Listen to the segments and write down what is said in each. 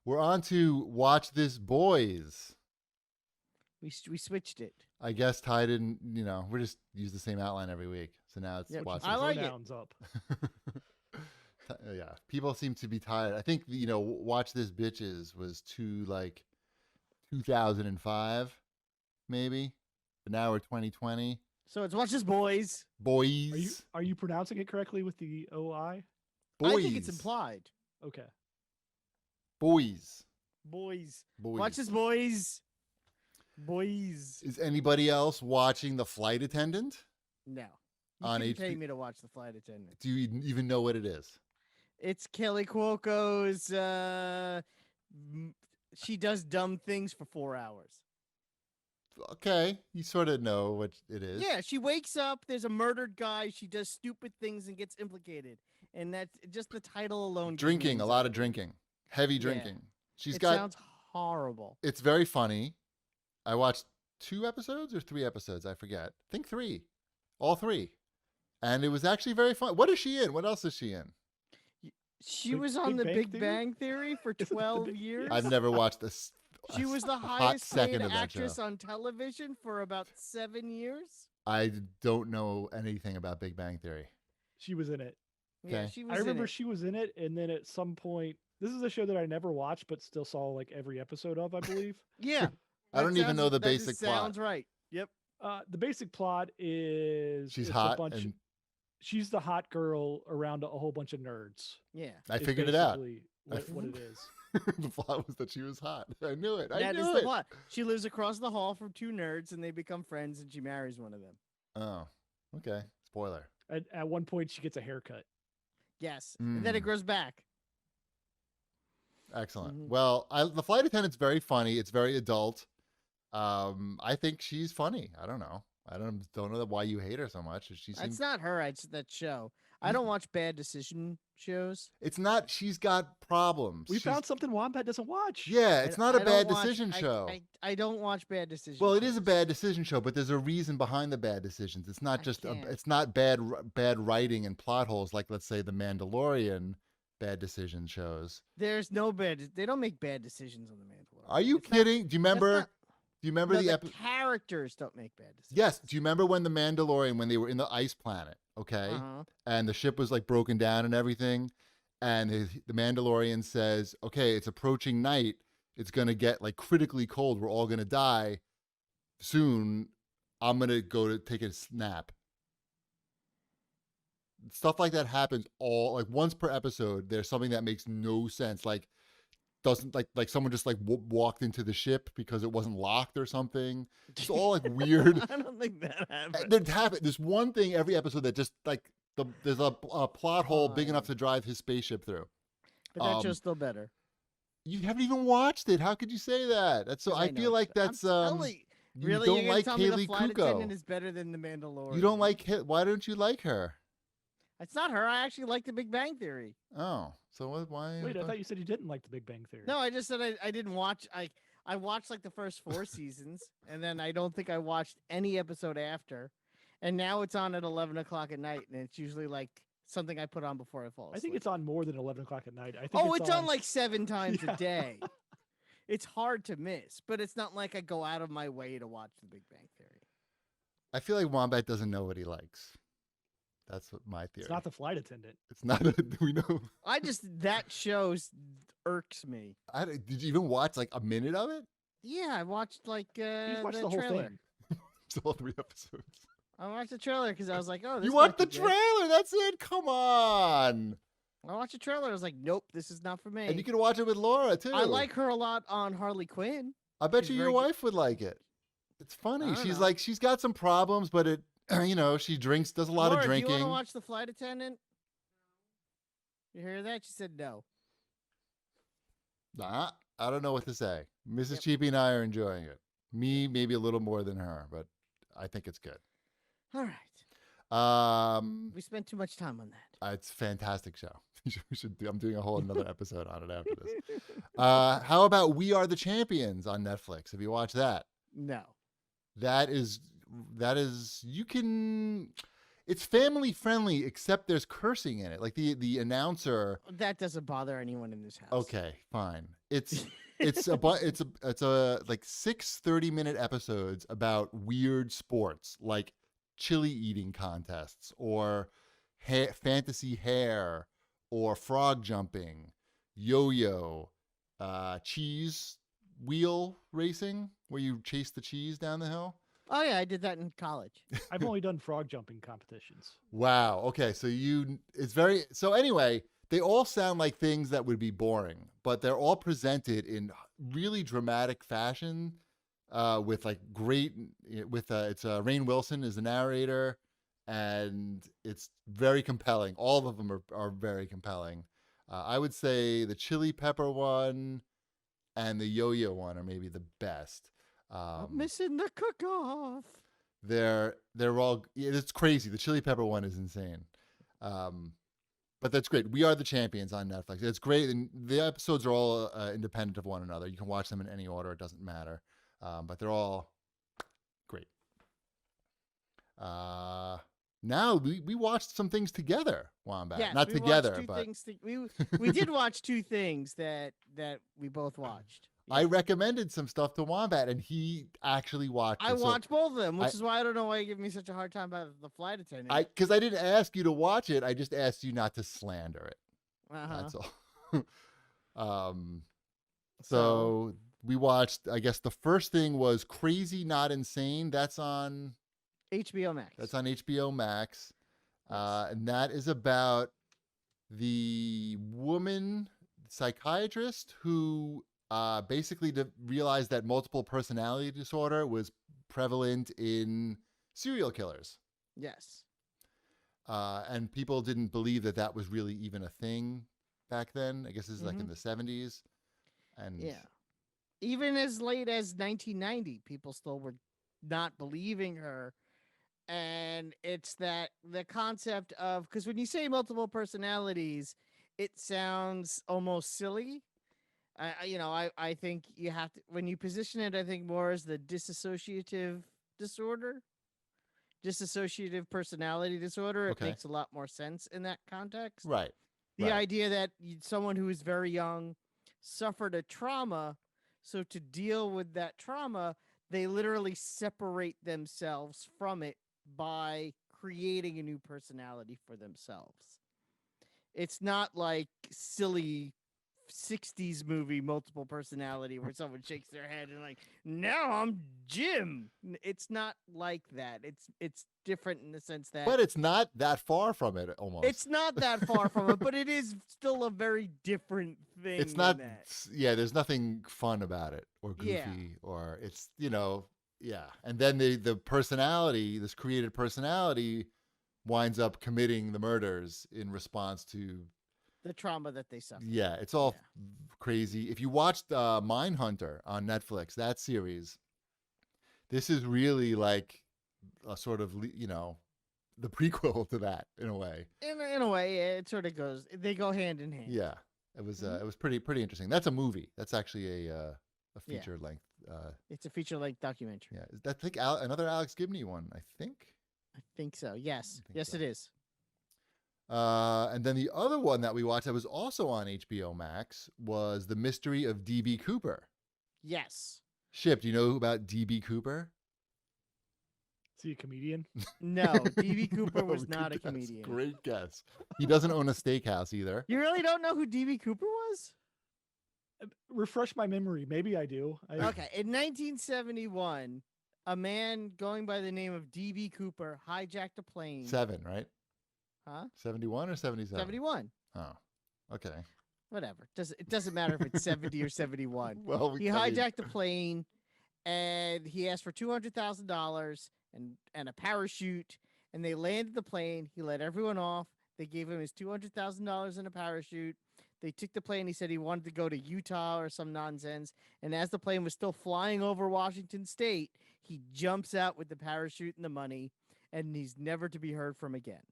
We're on to Watch This Boys. We switched it. I guess tied in, we just use the same outline every week. So now it's Watch This. I like pronouns up. Yeah, people seem to be tired. I think, Watch This Bitches was to 2005, maybe. But now we're 2020. So it's Watch This Boys. Boys. Are you pronouncing it correctly with the OI? Boys. I think it's implied. Okay. Boys. Watch This Boys. Boys. Is anybody else watching The Flight Attendant? No. On You HBO? pay me to watch The Flight Attendant. Do you even know what it is? It's Kelly Cuoco's. She does dumb things for 4 hours. Okay, you sort of know what it is. Yeah, she wakes up. There's a murdered guy. She does stupid things and gets implicated, and that's just the title alone. Drinking, a lot of drinking, heavy drinking. It sounds horrible. It's very funny. I watched 2 episodes or 3 episodes. I forget. I think 3, all 3, and it was actually very fun. What is she in? What else is she in? She was on the Big Bang Theory for 12 years. I've never watched this. She was the highest paid actress on television for about 7 years. I don't know anything about Big Bang Theory. She was in it. Yeah, she was. I remember she was in it, and then at some point, this is a show that I never watched, but still saw every episode of, I believe. Yeah. I don't even know the basic plot. Sounds right. Yep. The basic plot is she's hot. She's the hot girl around a whole bunch of nerds. Yeah. I figured it out. What it is. The plot was that she was hot. I knew it. That is the plot. She lives across the hall from 2 nerds, and they become friends, and she marries one of them. Oh, okay. Spoiler. At one point, she gets a haircut. Yes. And then it grows back. Excellent. Mm-hmm. Well, The Flight Attendant's very funny. It's very adult. I think she's funny. I don't know. I don't know why you hate her so much. It's not her. It's that show. I don't watch bad decision shows. It's not. She's got problems. We found something Wombat doesn't watch. Yeah, it's not a bad decision show. I don't watch bad decisions. Well, it is a bad decision show, but there's a reason behind the bad decisions. It's not just it's not bad writing and plot holes like, let's say, The Mandalorian bad decision shows. There's no bad. They don't make bad decisions on The Mandalorian. Are you kidding? Do you remember? Do you remember the characters don't make bad decisions? Yes. Do you remember when The Mandalorian, when they were in the ice planet, okay, and the ship was broken down and everything, and the Mandalorian says, "Okay, it's approaching night. It's gonna get critically cold. We're all gonna die soon. I'm gonna go to take a nap." Stuff like that happens once per episode. There's something that makes no sense, doesn't someone just walked into the ship because it wasn't locked or something. It's all weird. I don't think that happened. There's one thing every episode that just there's a plot hole big enough to drive his spaceship through. But that show's still better. You haven't even watched it. How could you say that? That's so. I feel like that's really. You don't like Kaylee Cuoco. Is better than The Mandalorian. You don't like Why don't you like her? It's not her. I actually like The Big Bang Theory. Oh, so why? Wait, I thought you said you didn't like The Big Bang Theory. No, I just said I didn't watch. I watched the first 4 seasons, and then I don't think I watched any episode after. And now it's on at 11 o'clock at night, and it's usually something I put on before I fall asleep. I think it's on more than 11 o'clock at night. I think it's on 7 times a day. It's hard to miss, but it's not like I go out of my way to watch The Big Bang Theory. I feel like Wombat doesn't know what he likes. That's what my theory. It's not The Flight Attendant. It's not. We know. That show irks me. Did you even watch a minute of it? Yeah, I watched the whole trailer. Thing. All 3 episodes. I watched the trailer because I was like, "Oh, this." You watched the trailer? That's it. Come on. I watched the trailer. I was like, "Nope, this is not for me." And you can watch it with Laura too. I like her a lot on Harley Quinn. I bet your wife would like it. It's funny. She's got some problems, but it. She does a lot of drinking. Do you want to watch The Flight Attendant? You hear that? She said no. Nah, I don't know what to say. Mrs. Cheapy and I are enjoying it. Me, maybe a little more than her, but I think it's good. All right. We spent too much time on that. It's a fantastic show. I'm doing a whole another episode on it after this. How about We Are the Champions on Netflix? Have you watched that? No. That is it's family friendly, except there's cursing in it. Like the announcer. That doesn't bother anyone in this house. Okay, fine. It's like 6 30-minute episodes about weird sports like chili eating contests or fantasy hair or frog jumping, yo-yo, cheese wheel racing where you chase the cheese down the hill. Oh yeah, I did that in college. I've only done frog jumping competitions. Wow. Okay, so anyway, they all sound like things that would be boring, but they're all presented in really dramatic fashion, with like great it's Rainn Wilson is the narrator, and it's very compelling. All of them are very compelling. I would say the chili pepper one and the yo-yo one are maybe the best. I'm missing the cook-off. They're all, it's crazy. The chili pepper one is insane. But that's great. We Are the Champions on Netflix. It's great. And the episodes are all independent of one another. You can watch them in any order. It doesn't matter. But they're all great. Now we watched some things together, Wombat. Yes, Not we together, watched but we did watch two things that we both watched. I recommended some stuff to Wombat, and he actually watched it. I watched both of them, which is why I don't know why you give me such a hard time about the flight attendant. Because I didn't ask you to watch it. I just asked you not to slander it. That's all. So we watched, I guess the first thing was Crazy Not Insane. That's on HBO Max. That's on HBO Max. And that is about the woman psychiatrist who basically realized that multiple personality disorder was prevalent in serial killers. Yes. And people didn't believe that was really even a thing back then. I guess this is like in the 70s. And yeah. Even as late as 1990, people still were not believing her. And it's the concept of, because when you say multiple personalities, it sounds almost silly. I think you have to, when you position it, I think more as the dissociative personality disorder. It makes a lot more sense in that context. Right. The idea that someone who is very young suffered a trauma, so to deal with that trauma, they literally separate themselves from it by creating a new personality for themselves. It's not like silly 60s movie multiple personality where someone shakes their head and like, now I'm Jim. It's not like that. It's different in the sense that, but it's not that far from it. Almost, it's not that far from it, but it is still a very different thing. It's not. There's nothing fun about it or goofy or it's and then the personality, this created personality, winds up committing the murders in response to the trauma that they suffer. Yeah, it's all crazy. If you watched Mindhunter on Netflix, that series, this is really like a sort of, the prequel to that in a way. In a way, it sort of goes. They go hand in hand. Yeah, it was pretty interesting. That's a movie. That's actually a feature length. It's a feature length documentary. Yeah, is that another Alex Gibney one? I think so. Yes, so. It is. And then the other one that we watched that was also on HBO Max was The Mystery of D.B. Cooper. Yes. Ship, do you know about D.B. Cooper? Is he a comedian? No, D.B. Cooper was not a comedian. Great guess. He doesn't own a steakhouse either. You really don't know who D.B. Cooper was? Refresh my memory. Maybe I do. Okay. In 1971, a man going by the name of D.B. Cooper hijacked a plane. 7, right? Huh? 71 or 77? 71. Oh, okay. Whatever. It doesn't matter if it's 70 or 71. Well, he hijacked a plane, and he asked for $200,000 and a parachute, and they landed the plane. He let everyone off. They gave him his $200,000 and a parachute. They took the plane. He said he wanted to go to Utah or some nonsense. And as the plane was still flying over Washington State, he jumps out with the parachute and the money, and he's never to be heard from again.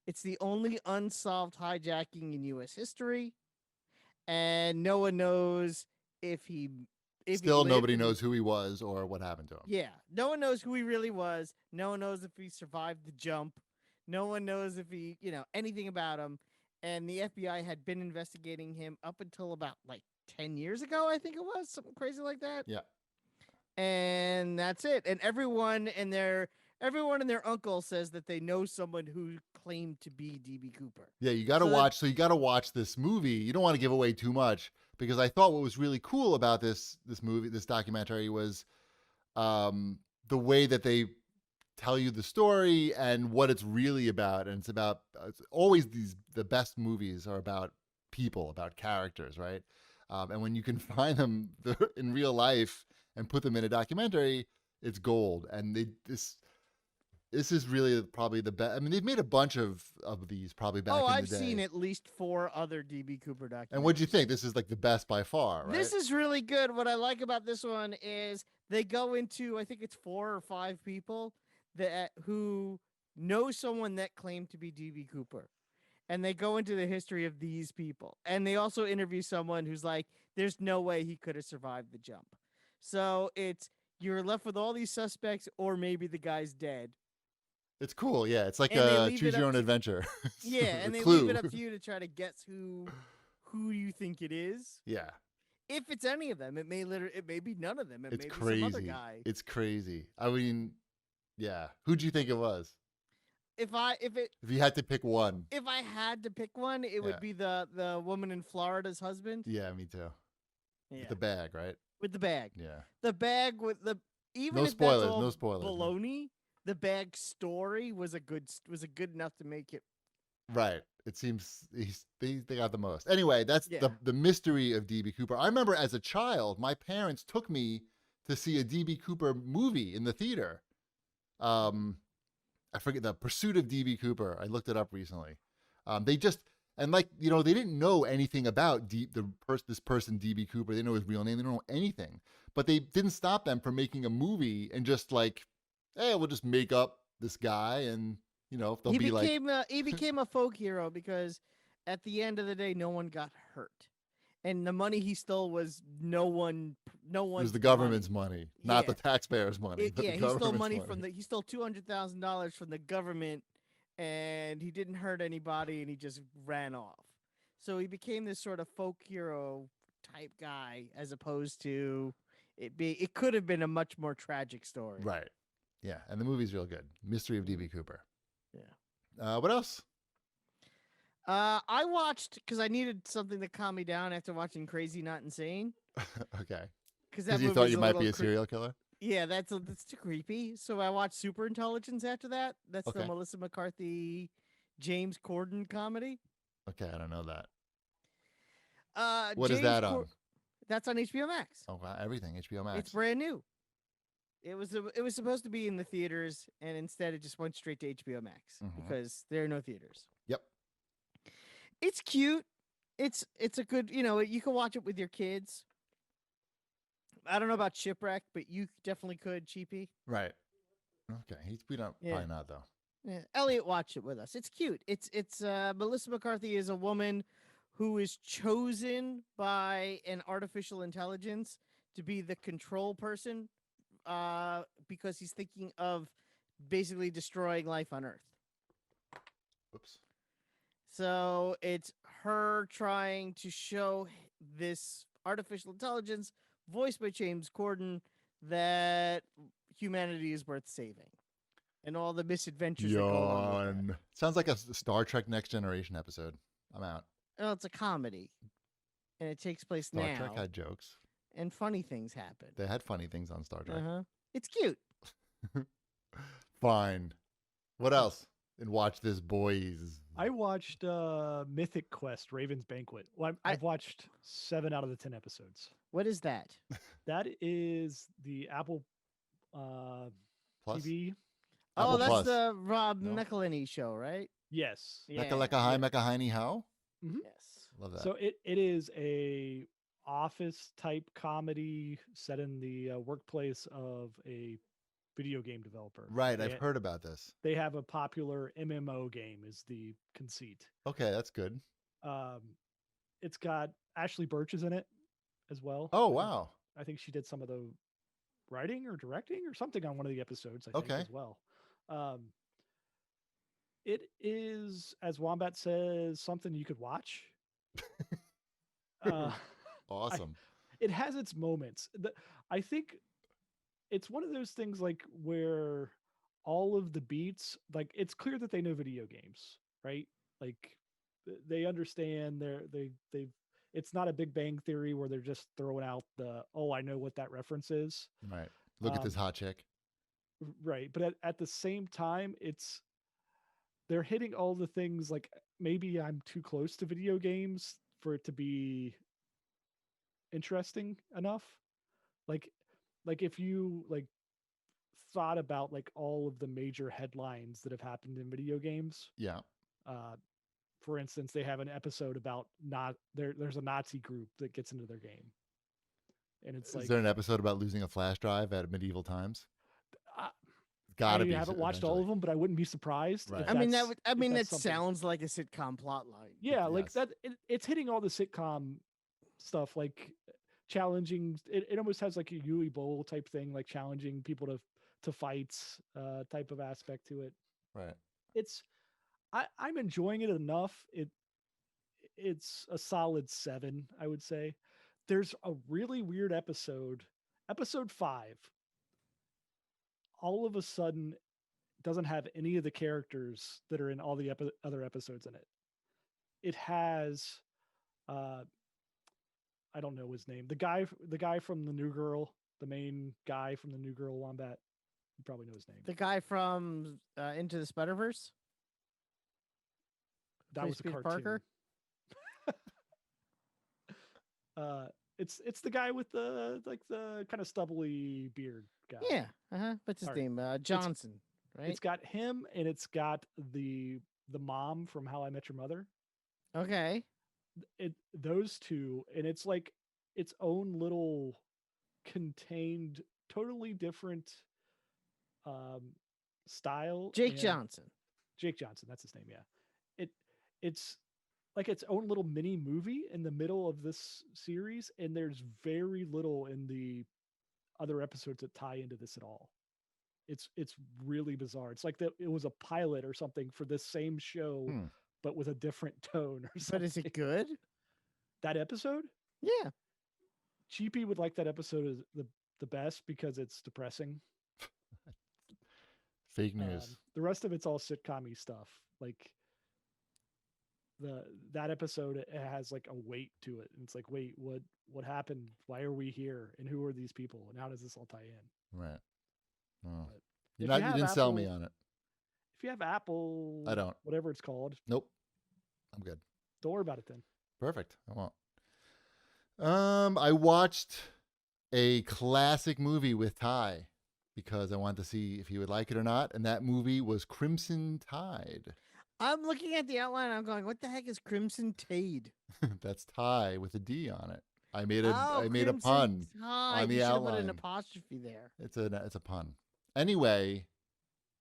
It's the only unsolved hijacking in U.S. history, and no one knows if he if he Still, lived, nobody if he- knows who he was or what happened to him. Yeah, no one knows who he really was. No one knows if he survived the jump. No one knows if he, anything about him. And the FBI had been investigating him up until about like 10 years ago, I think it was, something crazy like that. Yeah. And that's it. And everyone and their uncle says that they know someone who claimed to be DB Cooper. Yeah, you got to watch. So you got to watch this movie. You don't want to give away too much because I thought what was really cool about this movie, this documentary, was the way that they tell you the story and what it's really about. And it's always the best movies are about people, about characters, right? And when you can find them in real life and put them in a documentary, it's gold. And this is really probably the best. I mean, they've made a bunch of these probably back in the day. I've seen at least 4 other DB Cooper documentaries. And what'd you think? This is like the best by far, right? This is really good. What I like about this one is they go into, I think it's 4 or 5 people who know someone that claimed to be DB Cooper. And they go into the history of these people. And they also interview someone who's like, there's no way he could have survived the jump. So you're left with all these suspects, or maybe the guy's dead. It's cool, yeah. It's like And they a leave choose it your up own adventure. Yeah, and they Clue. leave it up to you to try to guess who you think it is. Yeah, If it's any of them, it may be none of them. It it's may crazy. be some other guy. It's crazy. I mean, yeah. Who'd you think it was? If you had to pick one. If I had to pick one, it would be the woman in Florida's husband. Yeah, me too. Yeah. With the bag, right? With the bag. Yeah. The bag with the even No if spoilers. that's all No spoilers. baloney, the bag story was a good enough to make it. Right. It seems they got the most. Anyway, that's the mystery of DB Cooper. I remember as a child, my parents took me to see a DB Cooper movie in the theater. I forget, The Pursuit of DB Cooper. I looked it up recently. They didn't know anything about this person, DB Cooper. They didn't know his real name. They don't know anything. But they didn't stop them from making a movie and just like, hey, we'll just make up this guy and, he became a folk hero because at the end of the day, no one got hurt. And the money he stole was no one. It was the government's money, not the taxpayers' money. He stole money he stole $200,000 from the government, and he didn't hurt anybody, and he just ran off. So he became this sort of folk hero type guy, as opposed to it could have been a much more tragic story. Right. Yeah, and the movie's real good. Mystery of DB Cooper. Yeah. What else? I watched because I needed something to calm me down after watching Crazy Not Insane. Okay. Because you thought you might be a serial killer? Yeah, that's too creepy. So I watched Super Intelligence after that. That's the Melissa McCarthy, James Corden comedy. Okay, I don't know that. What is that on? That's on HBO Max. Oh, wow, everything HBO Max. It's brand new. It was supposed to be in the theaters, and instead it just went straight to HBO Max because there are no theaters. Yep. It's cute. It's a good, you can watch it with your kids. I don't know about Shipwreck, but you definitely could, Cheapy. Right. Okay. Probably not though. Yeah. Elliot watched it with us. It's cute. It's Melissa McCarthy is a woman who is chosen by an artificial intelligence to be the control person because he's thinking of basically destroying life on Earth. Oops. So it's her trying to show this artificial intelligence, voiced by James Corden, that humanity is worth saving. And all the misadventures that go along with that. Sounds like a Star Trek Next Generation episode. I'm out. Oh, it's a comedy. And it takes place Star now. Trek had jokes. And funny things happen. They had funny things on Star Trek. It's cute. Fine. What else? And watch this, boys. I watched Mythic Quest: Raven's Banquet. Well, I've watched 7 out of the 10 episodes. What is that? That is the Apple Plus? TV. Apple that's Plus. The Rob McElhenney show, right? Yes. Mecca hi, Mecca Heiny how? Mm-hmm. Yes. Love that. So it is a office type comedy set in the workplace of a video game developer. Right, I've heard about this. They have a popular MMO game is the conceit. Okay, that's good. It's got Ashley Birch is in it as well. Oh, wow. I think she did some of the writing or directing or something on one of the episodes, I think, Okay. as well. It is, as Wombat says, something you could watch. I, Awesome. it has its moments. I think it's one of those things like where all of the beats, like it's clear that they know video games, right? Like they understand they've it's not a Big Bang Theory where they're just throwing out the, oh, I know what that reference is. Right. Look at this hot chick. Right. But at the same time, they're hitting all the things like maybe I'm too close to video games for it to be interesting enough. Like if you like thought about like all of the major headlines that have happened in video games. Yeah. For instance, they have an episode about there's a Nazi group that gets into their game. And it's Is there an episode about losing a flash drive at medieval times? I haven't watched all of them, but I wouldn't be surprised. Right. I mean, that sounds like a sitcom plot line. Yeah, like that. It's hitting all the sitcom stuff, like challenging. It almost has like a Yui Bowl type thing, like challenging people to fights, type of aspect to it. Right. I'm enjoying it enough. It's a solid 7, I would say. There's a really weird episode 5. All of a sudden, doesn't have any of the characters that are in all the other episodes in it. It has, I don't know his name. The guy from the New Girl, the main guy from the New Girl Wombat. You probably know his name. The guy from Into the Spider-Verse. That was a Peter cartoon. Parker. It's the guy with the kind of stubbly beard guy. Yeah. What's his name? Johnson. Right. It's got him, and it's got the mom from How I Met Your Mother. Okay. Those two, and it's like its own little contained, totally different style. Jake Johnson, that's his name. Yeah. It's like its own little mini movie in the middle of this series, and there's very little in the other episodes that tie into this at all. It's really bizarre. It's like it was a pilot or something for this same show, but with a different tone or something. But is it good? That episode? Yeah. Cheapy would like that episode the best because it's depressing. Fake news. The rest of it's all sitcom-y stuff. Like that episode, it has like a weight to it. And it's like, wait, what happened? Why are we here? And who are these people? And how does this all tie in? Right. Oh. You didn't sell me on it. If you have Apple, I don't. Whatever it's called. Nope. I'm good. Don't worry about it then. Perfect. I won't. I watched a classic movie with Ty because I wanted to see if he would like it or not, and that movie was Crimson Tide. I'm looking at the outline. I'm going, what the heck is Crimson Tide? That's Ty with a D on it. I made a pun on the you outline. Put an apostrophe there. It's a pun. Anyway,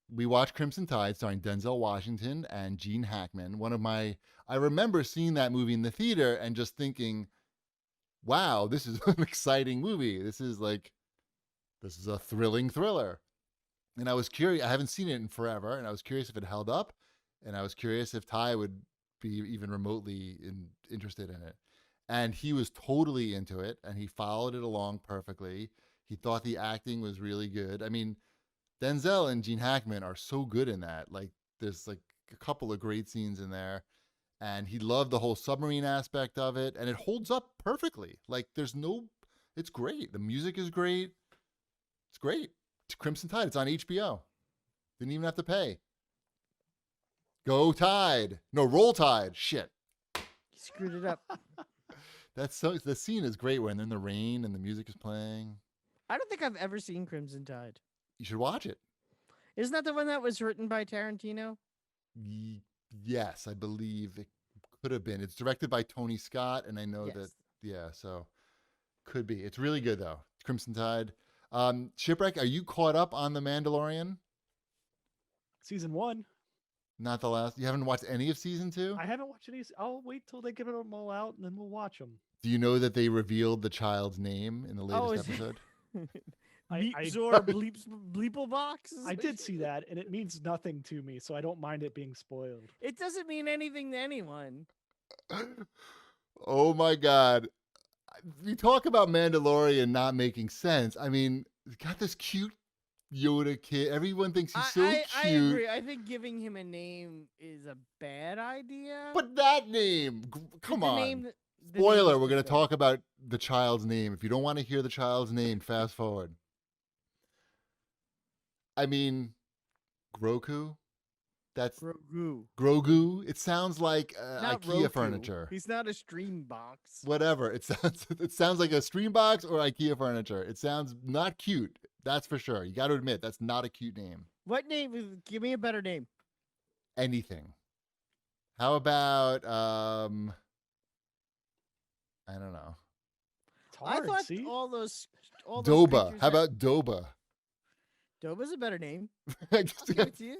we watched Crimson Tide starring Denzel Washington and Gene Hackman. I remember seeing that movie in the theater and just thinking, wow, this is an exciting movie. This is a thrilling thriller. And I was curious. I haven't seen it in forever, and I was curious if it held up, and I was curious if Ty would be even remotely interested in it. And he was totally into it, and he followed it along perfectly. He thought the acting was really good. I mean, Denzel and Gene Hackman are so good in that. Like, there's like a couple of great scenes in there, and he loved the whole submarine aspect of it, and it holds up perfectly. Like, it's great. The music is great. It's great. It's Crimson Tide. It's on HBO. Didn't even have to pay. Go Tide. No, Roll Tide. Shit. You screwed it up. The scene is great when they're in the rain and the music is playing. I don't think I've ever seen Crimson Tide. You should watch it. Isn't that the one that was written by Tarantino? Yes, I believe it could have been. It's directed by Tony Scott, and I know so could be. It's really good though. Crimson Tide. Shipwreck, are you caught up on The Mandalorian? Season 1. Not the last. You haven't watched any of season 2? I haven't watched any. I'll wait till they give them all out, and then we'll watch them. Do you know that they revealed the child's name in the latest episode? Zor bleeps Bleeplebox? I did see that, and it means nothing to me, so I don't mind it being spoiled. It doesn't mean anything to anyone. Oh my God. We talk about Mandalorian not making sense. I mean, he's got this cute Yoda kid. Everyone thinks he's so cute. I agree. I think giving him a name is a bad idea. But that name, come on. The Spoiler, name we're going to is talk about the child's name. If you don't want to hear the child's name, fast forward. I mean, Grogu? That's Grogu. It sounds like IKEA Roku. furniture. He's not a stream box. Whatever. It sounds like a stream box or IKEA furniture. It sounds not cute. That's for sure. You got to admit, that's not a cute name. What name? Give me a better name. Anything. How about I don't know. It's hard, I thought see? all those Doba. How about Doba? Doba's a better name. I I'll give it to you.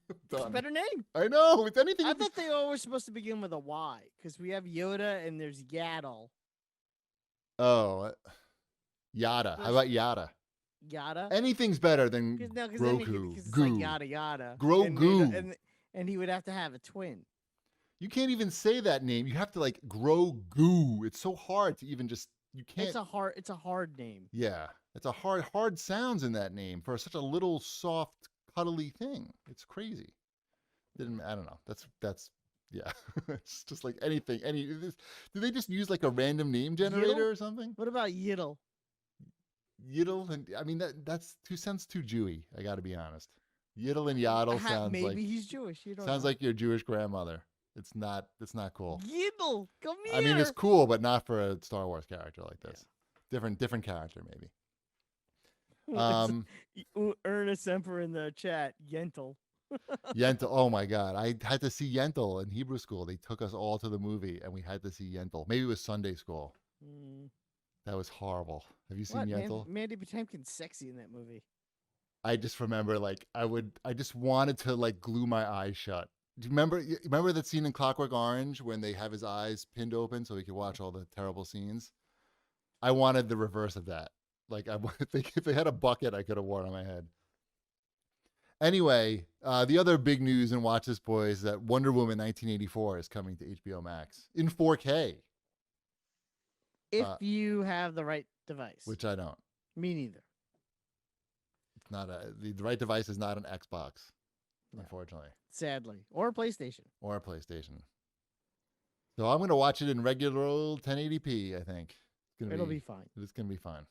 It's a better name. I know. It's anything. I thought they all were supposed to begin with a Y because we have Yoda and there's Yaddle. Oh, Yada. How about Yada? Yada. Anything's better than Grogu. Because it's like yada yada. Grogu. And he would have to have a twin. You can't even say that name. You have to like Grogu. It's so hard to even just. You can't. It's a hard name. Yeah, it's a hard sounds in that name for such a little soft, cuddly thing. It's crazy. I don't know. That's yeah. It's just like anything. Do they just use like a random name generator or something? What about Yiddle? Yiddle, and I mean that's sounds too Jewy. I got to be honest. Yiddle and Yaddle sounds maybe like he's Jewish. You don't sounds know. like your Jewish grandmother. It's not cool. Yiddle, come here. I mean, it's cool, but not for a Star Wars character like this. Yeah. Different character, maybe. Ernest Semper in the chat, Yentl. Yentl. Oh my God, I had to see Yentl in Hebrew school. They took us all to the movie, and we had to see Yentl. Maybe it was Sunday school. That was horrible. Have you seen Yentl? Mandy Patinkin's sexy in that movie. I just remember, like, I just wanted to like glue my eyes shut. Do you remember that scene in Clockwork Orange when they have his eyes pinned open so he could watch all the terrible scenes? I wanted the reverse of that. Like, if they had a bucket, I could have worn on my head. Anyway, the other big news in Watch This Boys is that Wonder Woman 1984 is coming to HBO Max in 4K. If you have the right device. Which I don't. Me neither. It's not the right device is not an Xbox, unfortunately. Sadly. Or a PlayStation. So I'm going to watch it in regular old 1080p, I think. It'll be fine. It's going to be fine.